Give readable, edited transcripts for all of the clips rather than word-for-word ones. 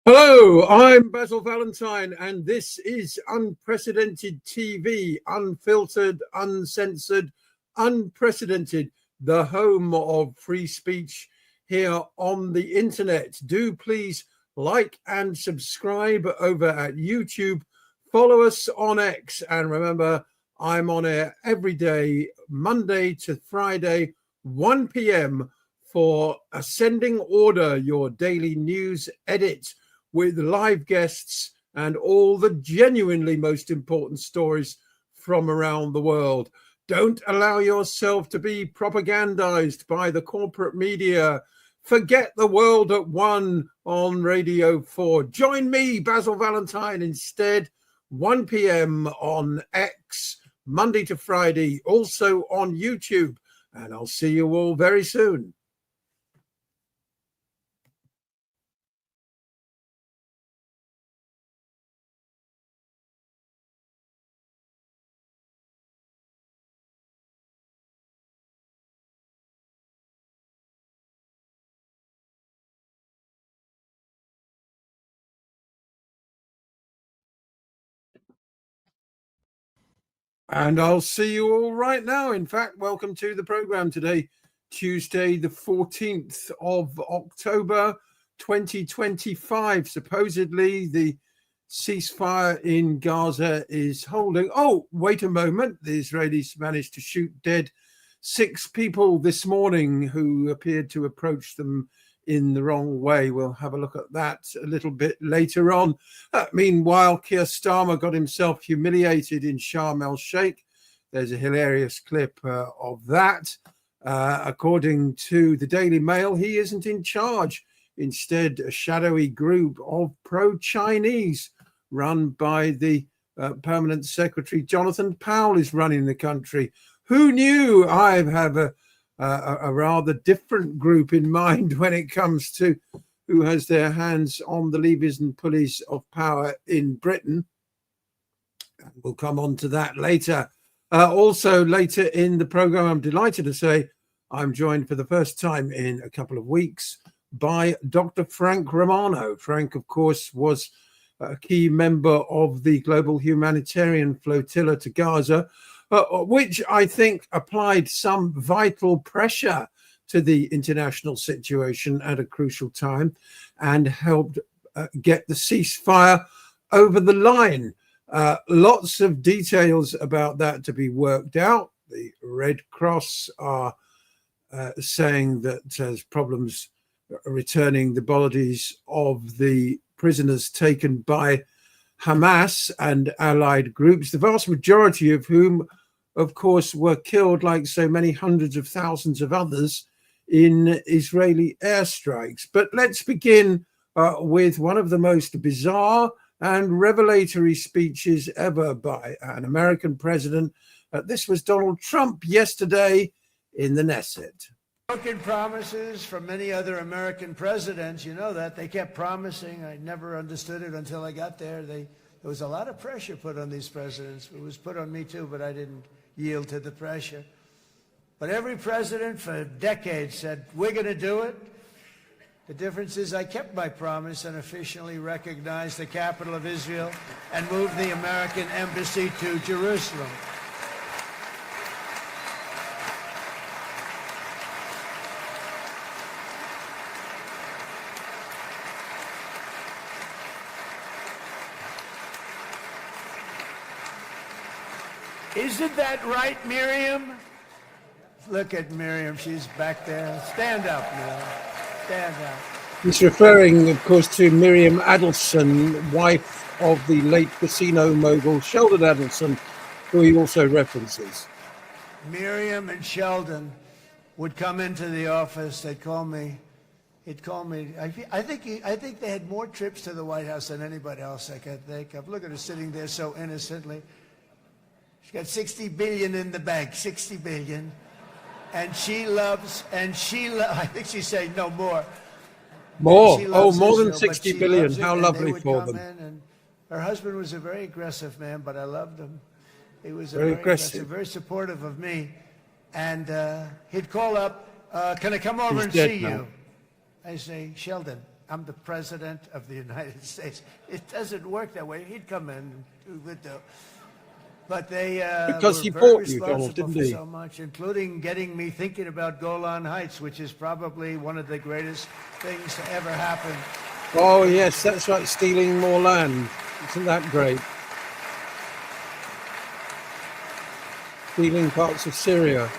Hello, I'm Basil Valentine, and this is Unprecedented TV, unfiltered, uncensored, unprecedented, the home of free speech here on the internet. Do please like and subscribe over at YouTube. Follow us on X, and remember, I'm on air every day, Monday to Friday, 1 p.m. for Ascending Order, your daily news edit, with live guests and all the genuinely most important stories from around the world. Don't allow yourself to be propagandized by the corporate media. Forget the world at one on Radio 4. Join me, Basil Valentine, instead, 1 p.m. on X, Monday to Friday, also on YouTube. And I'll see you all very soon. And I'll see you all right now. In fact, welcome to the program today, Tuesday, the 14th of October, 2025. Supposedly, the ceasefire in Gaza is holding. Oh, wait a moment. The Israelis managed to shoot dead 6 people this morning who appeared to approach them in the wrong way. We'll have a look at that a little bit later on. Meanwhile, Keir Starmer got himself humiliated in Sharm el-Sheikh. There's a hilarious clip of that. According to the Daily Mail, he isn't in charge. Instead, a shadowy group of pro-Chinese run by the Permanent Secretary Jonathan Powell is running the country. Who knew? I have a rather different group in mind when it comes to who has their hands on the levers and pulleys of power in Britain. We'll come on to that later. Also later in the program, I'm delighted to say I'm joined for the first time in a couple of weeks by Dr. Frank Romano. Frank, of course, was a key member of the Global Humanitarian Flotilla to Gaza, which I think applied some vital pressure to the international situation at a crucial time and helped get the ceasefire over the line. Lots of details about that to be worked out. The Red Cross are saying that there's problems returning the bodies of the prisoners taken by Hamas and allied groups, the vast majority of whom, of course, were killed, like so many hundreds of thousands of others, in Israeli airstrikes. But let's begin with one of the most bizarre and revelatory speeches ever by an American president. This was Donald Trump yesterday in the Knesset. Broken promises from many other American presidents, you know that. They kept promising. I never understood it until I got there. There was a lot of pressure put on these presidents. It was put on me too, but I didn't yield to the pressure. But every president for decades said, we're going to do it. The difference is I kept my promise and officially recognized the capital of Israel and moved the American embassy to Jerusalem. Isn't that right, Miriam? Look at Miriam. She's back there. Stand up, Miriam. Stand up. He's referring, of course, to Miriam Adelson, wife of the late casino mogul Sheldon Adelson, who he also references. Miriam and Sheldon would come into the office. They'd call me. He'd call me. I think they had more trips to the White House than anybody else I could think of. Look at her sitting there so innocently. She's got 60 billion in the bank, 60 billion. And she loves, I think she's saying no more. More? Oh, more than 60 billion. How lovely for them. And her husband was a very aggressive man, but I loved him. He was very aggressive, very supportive of me. And he'd call up, can I come over He's and dead see now. you? I say, Sheldon, I'm the president of the United States. It doesn't work that way. He'd come in and do good though. But they Because were he very fought you, Donald, responsible didn't for he? so much, including getting me thinking about Golan Heights, which is probably one of the greatest things to ever happen. Oh, yes, that's right, stealing more land. Isn't that great? Stealing parts of Syria.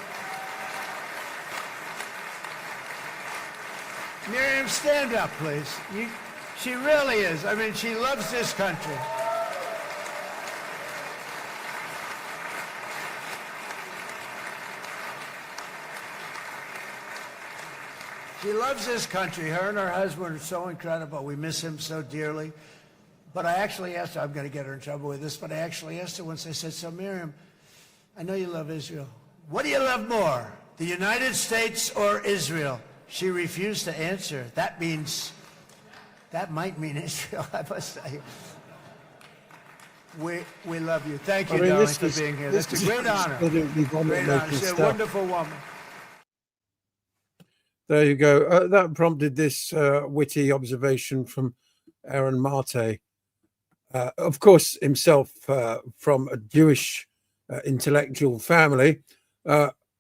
Miriam, stand up, please. She really is. I mean, she loves this country. She loves this country. Her and her husband are so incredible. We miss him so dearly. But I actually asked her, I'm going to get her in trouble with this, but I actually asked her once, I said, so Miriam, I know you love Israel. What do you love more, the United States or Israel? She refused to answer. That might mean Israel, I must say. We love you. Thank you, darling, for being here. That's a great honor. Great honor. She's a wonderful woman. There you go. That prompted this witty observation from Aaron Mate. Of course, himself from a Jewish intellectual family.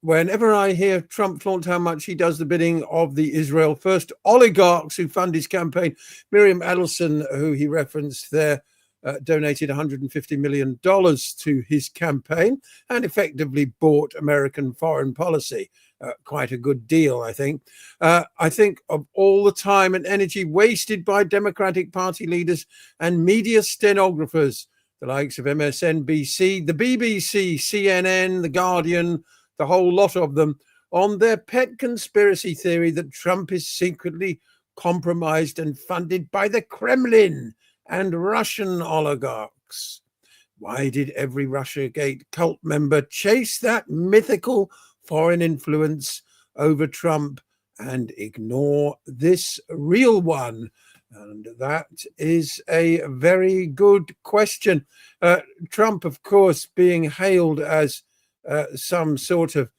Whenever I hear Trump flaunt how much he does the bidding of the Israel First oligarchs who fund his campaign, Miriam Adelson, who he referenced there, donated $150 million to his campaign and effectively bought American foreign policy. Quite a good deal, I think. I think of all the time and energy wasted by Democratic Party leaders and media stenographers, the likes of MSNBC, the BBC, CNN, The Guardian, the whole lot of them, on their pet conspiracy theory that Trump is secretly compromised and funded by the Kremlin and Russian oligarchs. Why did every Russiagate cult member chase that mythical foreign influence over Trump and ignore this real one? And that is a very good question. Trump, of course, being hailed as some sort of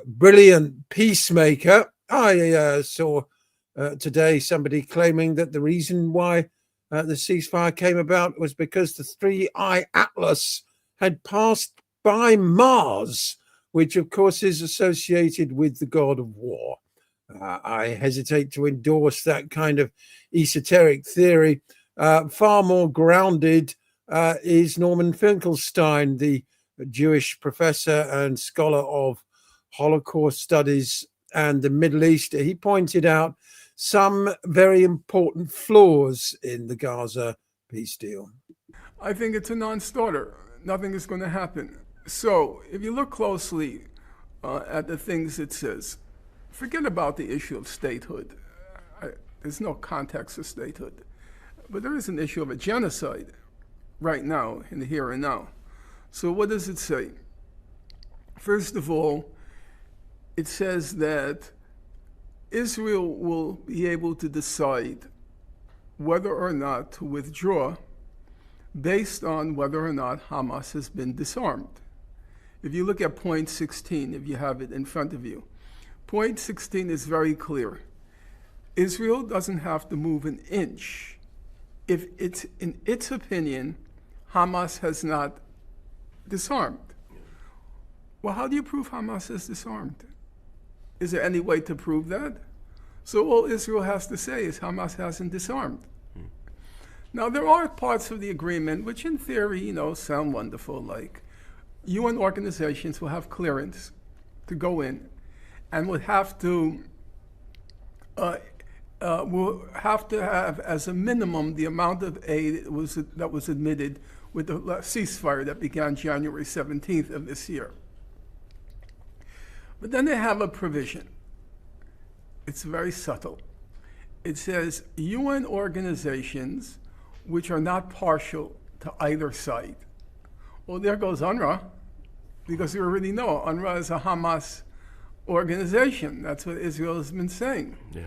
brilliant peacemaker. I saw today somebody claiming that the reason why the ceasefire came about was because the 3-eye Atlas had passed by Mars, which of course is associated with the god of war. I hesitate to endorse that kind of esoteric theory. Far more grounded is Norman Finkelstein, the Jewish professor and scholar of Holocaust studies and the Middle East. He pointed out some very important flaws in the Gaza peace deal. I think it's a non-starter. Nothing is going to happen. So if you look closely at the things it says, forget about the issue of statehood. There's no context of statehood. But there is an issue of a genocide right now, in the here and now. So what does it say? First of all, it says that Israel will be able to decide whether or not to withdraw based on whether or not Hamas has been disarmed. If you look at point 16, if you have it in front of you, point 16 is very clear. Israel doesn't have to move an inch if it's, in its opinion, Hamas has not disarmed. Well, how do you prove Hamas is disarmed? Is there any way to prove that? So all Israel has to say is Hamas hasn't disarmed. Now, there are parts of the agreement which in theory, sound wonderful, like UN organizations will have clearance to go in and would have to have as a minimum the amount of aid that was admitted with the ceasefire that began January 17th of this year. But then they have a provision. It's very subtle. It says UN organizations which are not partial to either side. Well, there goes UNRWA, because you already know UNRWA is a Hamas organization. That's what Israel has been saying. Yeah.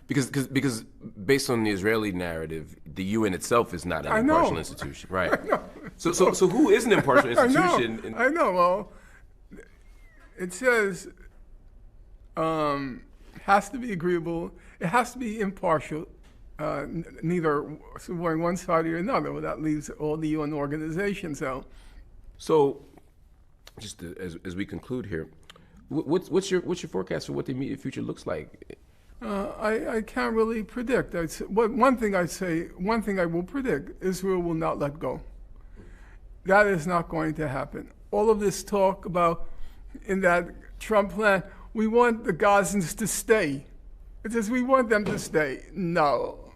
Because based on the Israeli narrative, the UN itself is not an impartial institution, right? I know. So who is an impartial institution? I know. Well, it says has to be agreeable It has to be impartial, neither supporting one side or another. Well, that leaves all the UN organizations out. So, just as we conclude here, what's your forecast for what the immediate future looks like? I can't really predict. One thing I will predict: Israel will not let go. That is not going to happen. All of this talk about in that Trump plan, we want the Gazans to stay. It says we want them to stay. No,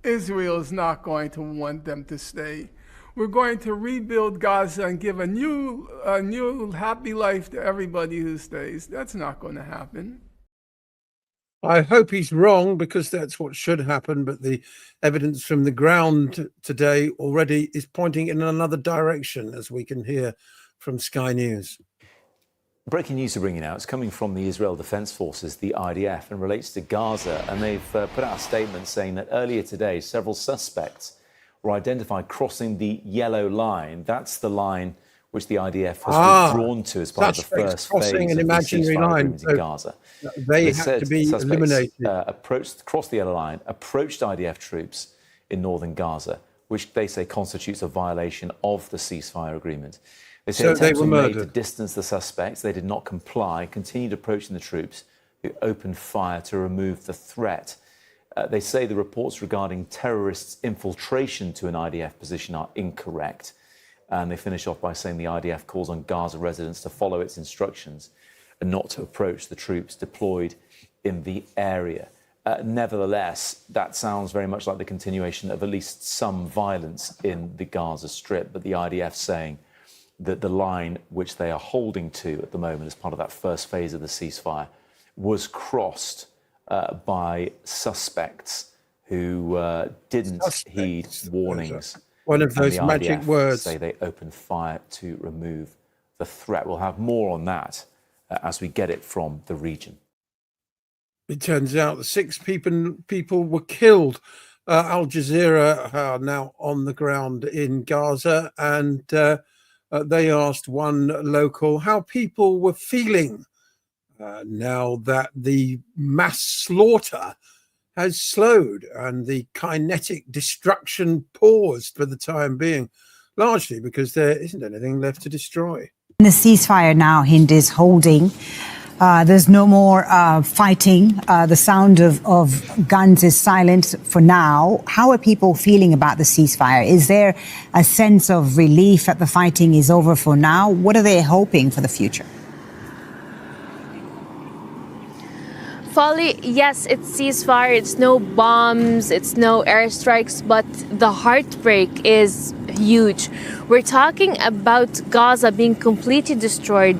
Israel is not going to want them to stay. We're going to rebuild Gaza and give a new happy life to everybody who stays. That's not going to happen. I hope he's wrong, because that's what should happen. But the evidence from the ground today already is pointing in another direction, as we can hear from Sky News. Breaking news to bring you now. It's coming from the Israel Defense Forces, the IDF, and relates to Gaza. And they've put out a statement saying that earlier today, several suspects were identified crossing the yellow line. That's the line which the IDF has withdrawn to as part of the first phase of the ceasefire agreement in Gaza. They had to be eliminated. Crossed the yellow line, approached IDF troops in northern Gaza, which they say constitutes a violation of the ceasefire agreement. They say attempts were made to distance the suspects. They did not comply, continued approaching the troops, who opened fire to remove the threat. They say the reports regarding terrorists' infiltration to an IDF position are incorrect. And they finish off by saying the IDF calls on Gaza residents to follow its instructions and not to approach the troops deployed in the area. Nevertheless, that sounds very much like the continuation of at least some violence in the Gaza Strip. But the IDF saying that the line which they are holding to at the moment as part of that first phase of the ceasefire was crossed by suspects who didn't heed warnings. One of those magic words. Say they opened fire to remove the threat. We'll have more on that as we get it from the region. It turns out that 6 people were killed. Al Jazeera are now on the ground in Gaza, and they asked one local how people were feeling now that the mass slaughter has slowed and the kinetic destruction paused for the time being, largely because there isn't anything left to destroy. The ceasefire now Hind is holding. There's no more fighting. The sound of guns is silent for now. How are people feeling about the ceasefire? Is there a sense of relief that the fighting is over for now? What are they hoping for the future? Folly, yes, it's ceasefire, it's no bombs, it's no airstrikes, but the heartbreak is huge. We're talking about Gaza being completely destroyed,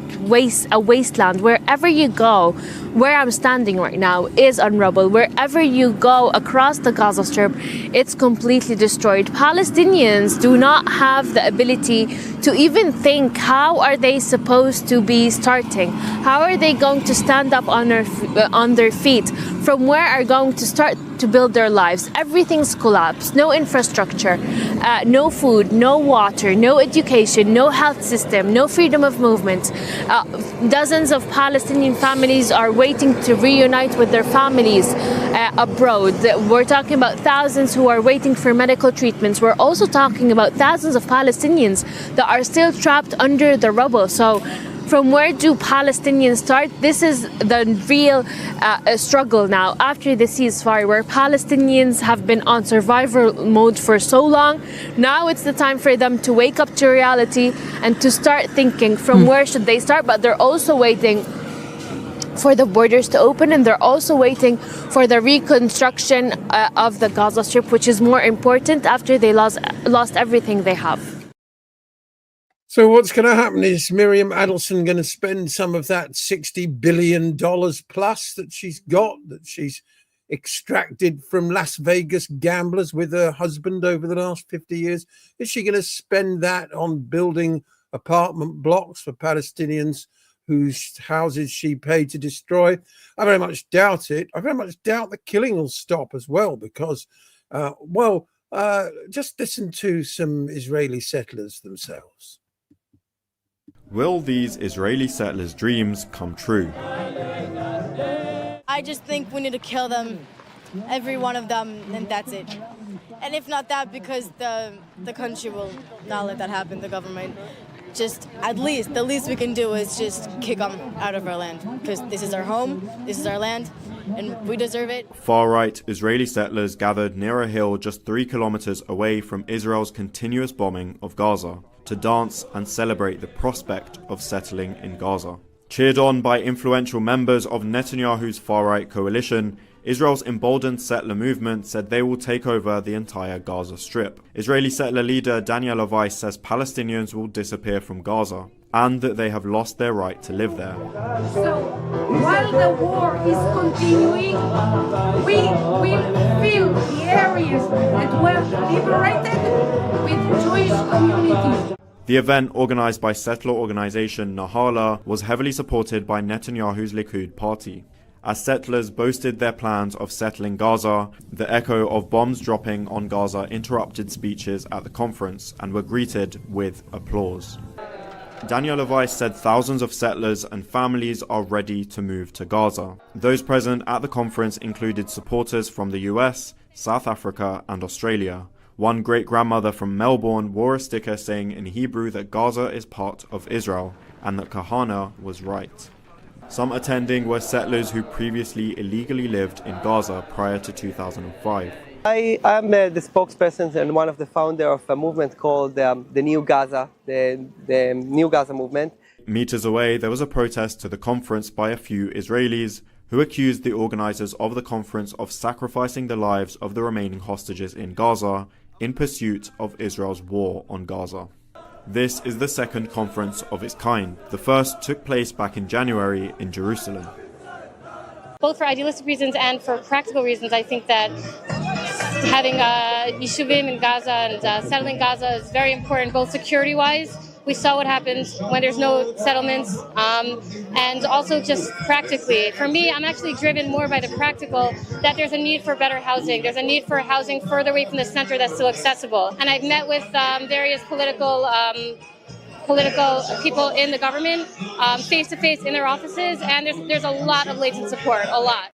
a wasteland. Wherever you go, where I'm standing right now is on rubble. Wherever you go across the Gaza Strip, it's completely destroyed. Palestinians do not have the ability to even think, how are they supposed to be starting? How are they going to stand up on their feet? From where are going to start to build their lives? Everything's collapsed. No infrastructure, no food, no water, no education, no health system, no freedom of movement. Dozens of Palestinian families are waiting to reunite with their families abroad. We're talking about thousands who are waiting for medical treatments. We're also talking about thousands of Palestinians that are still trapped under the rubble. So from where do Palestinians start? This is the real struggle now after the ceasefire, where Palestinians have been on survival mode for so long. Now it's the time for them to wake up to reality and to start thinking from where should they start. But they're also waiting for the borders to open, and they're also waiting for the reconstruction of the Gaza Strip, which is more important after they lost everything they have. So what's going to happen? Is Miriam Adelson going to spend some of that $60 billion plus that she's got, that she's extracted from Las Vegas gamblers with her husband over the last 50 years? Is she going to spend that on building apartment blocks for Palestinians whose houses she paid to destroy? I very much doubt it. I very much doubt the killing will stop as well, because, just listen to some Israeli settlers themselves. Will these Israeli settlers' dreams come true? I I just think we need to kill them, every one of them, and that's it. And if not that, because the country will not let that happen, the government. Just the least we can do is just kick them out of our land, because this is our home, this is our land, and we deserve it. Far-right Israeli settlers gathered near a hill just 3 kilometers away from Israel's continuous bombing of Gaza to dance and celebrate the prospect of settling in Gaza. Cheered on by influential members of Netanyahu's far-right coalition, Israel's emboldened settler movement said they will take over the entire Gaza Strip. Israeli settler leader Daniel Weiss says Palestinians will disappear from Gaza and that they have lost their right to live there. So, while the war is continuing, we will fill the areas that were liberated with Jewish communities. The event, organized by settler organization Nahala, was heavily supported by Netanyahu's Likud party. As settlers boasted their plans of settling Gaza, the echo of bombs dropping on Gaza interrupted speeches at the conference and were greeted with applause. Daniel Weiss said thousands of settlers and families are ready to move to Gaza. Those present at the conference included supporters from the US, South Africa, and Australia. One great-grandmother from Melbourne wore a sticker saying in Hebrew that Gaza is part of Israel and that Kahana was right. Some attending were settlers who previously illegally lived in Gaza prior to 2005. I am the spokesperson and one of the founders of a movement called the New Gaza, the New Gaza movement. Meters away, there was a protest to the conference by a few Israelis who accused the organizers of the conference of sacrificing the lives of the remaining hostages in Gaza in pursuit of Israel's war on Gaza. This is the second conference of its kind. The first took place back in January in Jerusalem. Both for idealistic reasons and for practical reasons, I think that having yeshuvim in Gaza and settling Gaza is very important, both security-wise. We saw what happens when there's no settlements, and also just practically. For me, I'm actually driven more by the practical, that there's a need for better housing. There's a need for housing further away from the center that's still accessible. And I've met with various political people in the government, face-to-face in their offices, and there's a lot of latent support, a lot.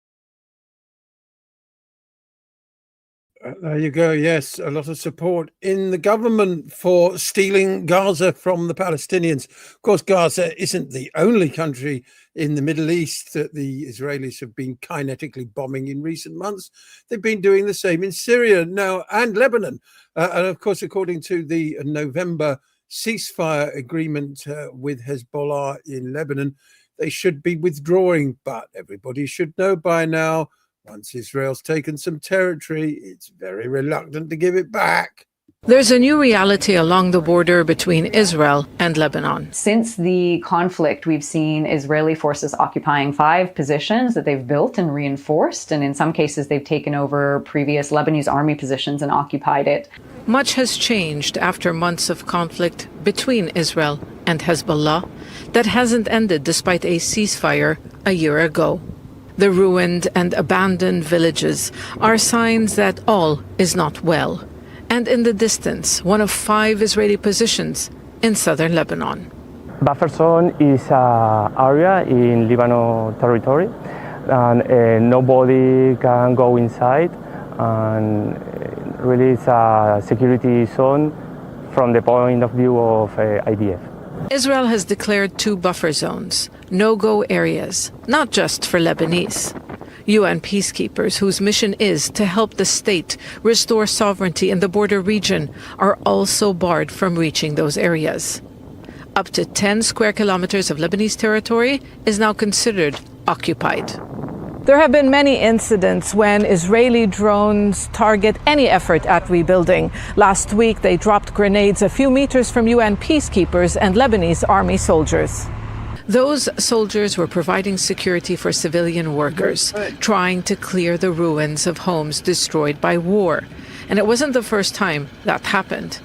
There you go. Yes, a lot of support in the government for stealing Gaza from the Palestinians. Of course, Gaza isn't the only country in the Middle East that the Israelis have been kinetically bombing in recent months. They've been doing the same in Syria now and Lebanon. And of course, according to the November ceasefire agreement with Hezbollah in Lebanon, they should be withdrawing. But everybody should know by now, once Israel's taken some territory, it's very reluctant to give it back. There's a new reality along the border between Israel and Lebanon. Since the conflict, we've seen Israeli forces occupying 5 positions that they've built and reinforced, and in some cases they've taken over previous Lebanese army positions and occupied it. Much has changed after months of conflict between Israel and Hezbollah that hasn't ended despite a ceasefire a year ago. The ruined and abandoned villages are signs that all is not well. And in the distance, one of 5 Israeli positions in southern Lebanon. Buffer zone is an area in Lebanon territory, and nobody can go inside. And really, it's a security zone from the point of view of IDF. Israel has declared 2 buffer zones, no-go areas, not just for Lebanese. UN peacekeepers, whose mission is to help the state restore sovereignty in the border region, are also barred from reaching those areas. Up to 10 square kilometers of Lebanese territory is now considered occupied. There have been many incidents when Israeli drones target any effort at rebuilding. Last week, they dropped grenades a few meters from UN peacekeepers and Lebanese army soldiers. Those soldiers were providing security for civilian workers, trying to clear the ruins of homes destroyed by war. And it wasn't the first time that happened.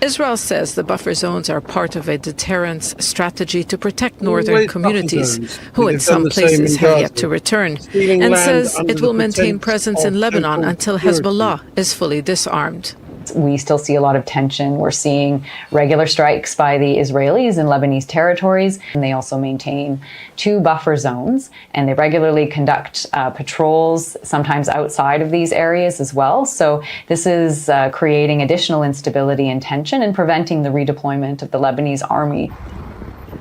Israel says the buffer zones are part of a deterrence strategy to protect northern communities, who in some places have yet to return, and says it will maintain presence in Lebanon until Hezbollah is fully disarmed. We still see a lot of tension. We're seeing regular strikes by the Israelis in Lebanese territories, and they also maintain 2 buffer zones, and they regularly conduct patrols, sometimes outside of these areas as well. So this is creating additional instability and tension and preventing the redeployment of the Lebanese army.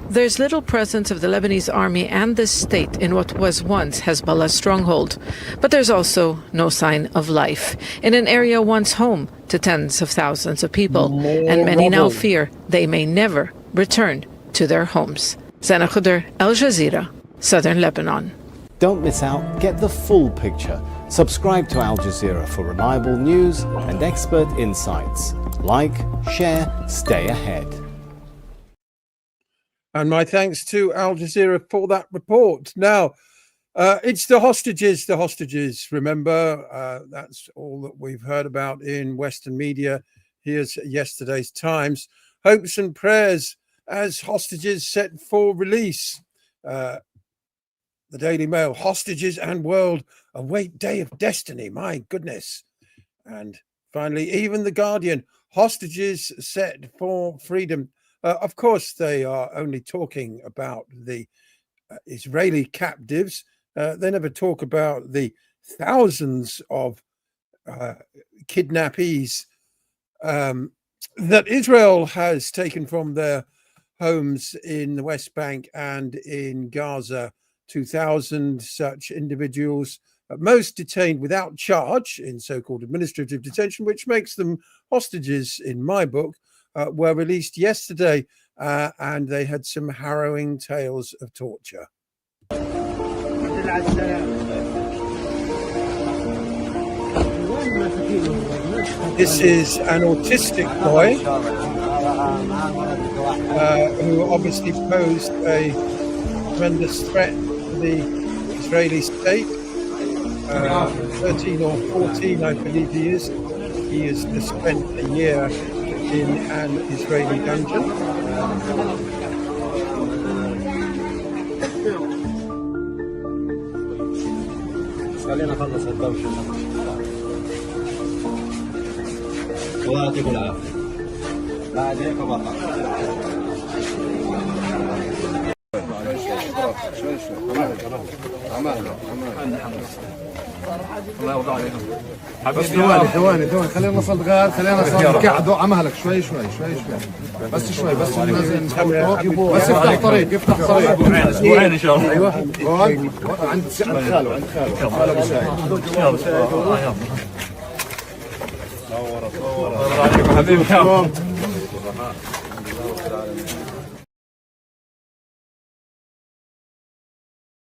There's little presence of the Lebanese army and the state in what was once Hezbollah's stronghold. But there's also no sign of life in an area once home to tens of thousands of people. And many now fear they may never return to their homes. Zana Khuder, Al Jazeera, Southern Lebanon. Don't miss out. Get the full picture. Subscribe to Al Jazeera for reliable news and expert insights. Like, share, stay ahead. And my thanks to Al Jazeera for that report. Now, it's the hostages. Remember, that's all that we've heard about in Western media. Here's yesterday's Times. Hopes and prayers as hostages set for release. The Daily Mail, hostages and world await day of destiny. My goodness. And finally, even The Guardian, hostages set for freedom. Of course, they are only talking about the Israeli captives. They never talk about the thousands of kidnappees that Israel has taken from their homes in the West Bank and in Gaza. 2,000 such individuals, most detained without charge in so-called administrative detention, which makes them hostages in my book. Were released yesterday, and they had some harrowing tales of torture. This is an autistic boy who obviously posed a tremendous threat to the Israeli state. 13 or 14, I believe he is. He has just spent a year in an Israeli dungeon. خلينا نخلص الدوشة. الله يعطيكم العافية. بعد هيك بطل. الله يرضى عليكم. بس ثواني خلينا نوصل غار خلينا نقعدوا على مهلك شوي بس شوي بس افتح طريق اسبوعين ان شاء الله. ايوه عند خاله ابو سعيد. حبيبي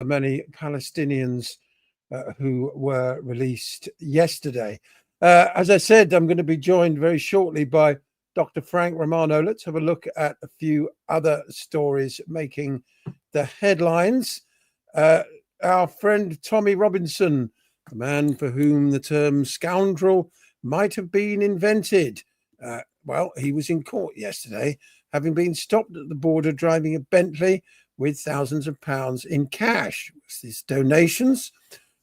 many Palestinians who were released yesterday. As I said, I'm going to be joined very shortly by Dr. Frank Romano. Let's have a look at a few other stories making the headlines. Our friend Tommy Robinson, the man for whom the term scoundrel might have been invented. Well, he was in court yesterday, having been stopped at the border driving a Bentley with thousands of pounds in cash. Was this donations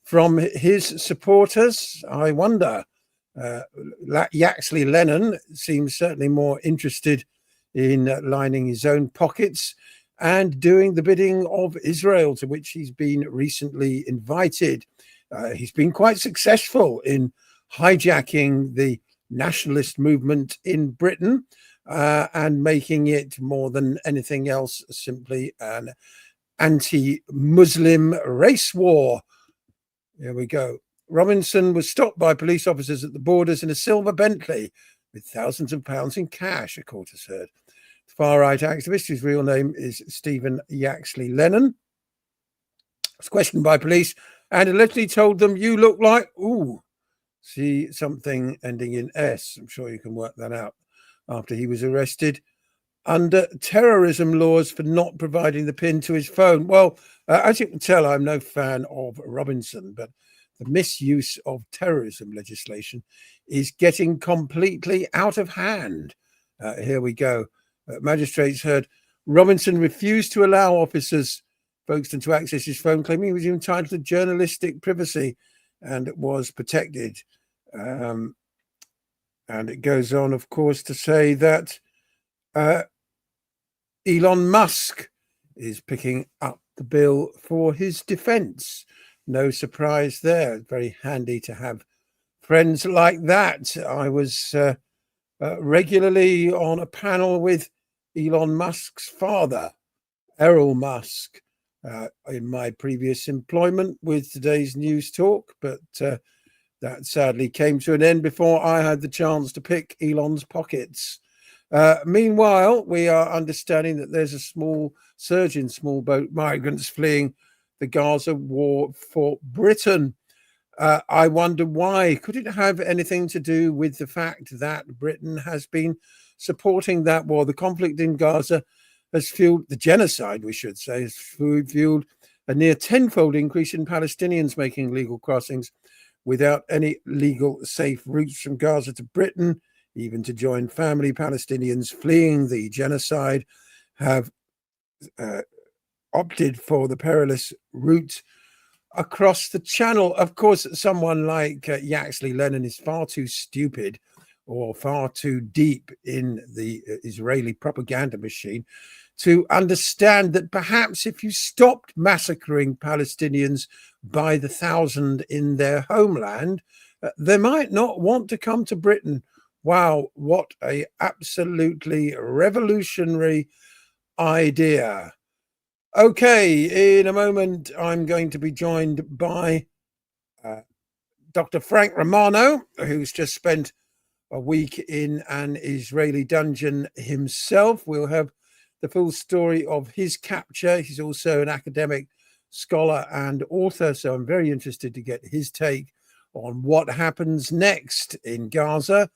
from his supporters? I wonder. Yaxley Lennon seems certainly more interested in lining his own pockets and doing the bidding of Israel, to which he's been recently invited. He's been quite successful in hijacking the nationalist movement in Britain and making it more than anything else simply an anti-Muslim race war. Here we go. Robinson was stopped by police officers at the borders in a silver Bentley with thousands of pounds in cash, a court has heard. The far-right activist, whose real name is Stephen Yaxley Lennon, was questioned by police and allegedly told them, "You look like," see something ending in S. I'm sure you can work that out. After he was arrested under terrorism laws for not providing the PIN to his phone. Well, as you can tell, I'm no fan of Robinson, but the misuse of terrorism legislation is getting completely out of hand. Here we go. Magistrates heard Robinson refused to allow officers, Folkestone, to access his phone, claiming he was entitled to journalistic privacy and was protected. And it goes on, of course, to say that Elon Musk is picking up the bill for his defense. No surprise there. Very handy to have friends like that. I was regularly on a panel with Elon Musk's father, Errol Musk, in my previous employment with Today's News Talk, but that sadly came to an end before I had the chance to pick Elon's pockets. Meanwhile, we are understanding that there's a small surge in small boat migrants fleeing the Gaza war for Britain. I wonder why. Could it have anything to do with the fact that Britain has been supporting that war? The conflict in Gaza has fueled the genocide, we should say, has fueled a near tenfold increase in Palestinians making legal crossings without any legal safe routes from Gaza to Britain, even to join family. Palestinians fleeing the genocide have opted for the perilous route across the channel. Of course, someone like Yaxley Lennon is far too stupid or far too deep in the Israeli propaganda machine to understand that perhaps if you stopped massacring Palestinians by the thousand in their homeland, they might not want to come to Britain. Wow, what a absolutely revolutionary idea. Okay, in a moment, I'm going to be joined by Dr. Frank Romano, who's just spent a week in an Israeli dungeon himself. We'll have the full story of his capture. He's also an academic scholar and author, so I'm very interested to get his take on what happens next in Gaza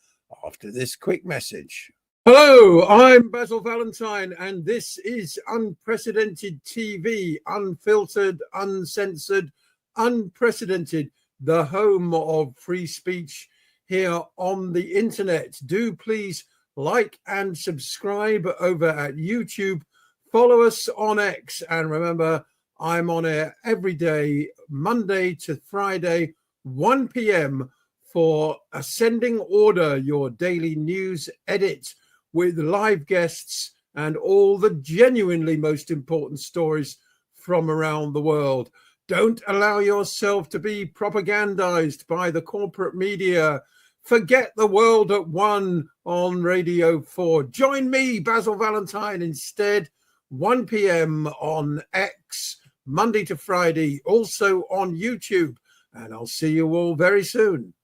after this quick message. Hello, I'm Basil Valentine, and this is Unprecedented TV, unfiltered, uncensored, unprecedented, the home of free speech here on the internet. Do please like and subscribe over at YouTube. Follow us on X, and remember, I'm on air every day, Monday to Friday, 1 p.m. for Ascending Order, your daily news edit with live guests and all the genuinely most important stories from around the world. Don't allow yourself to be propagandized by the corporate media. Forget the world at one on Radio 4. Join me, Basil Valentine, instead, 1 p.m. on X, Monday to Friday, also on YouTube. And I'll see you all very soon.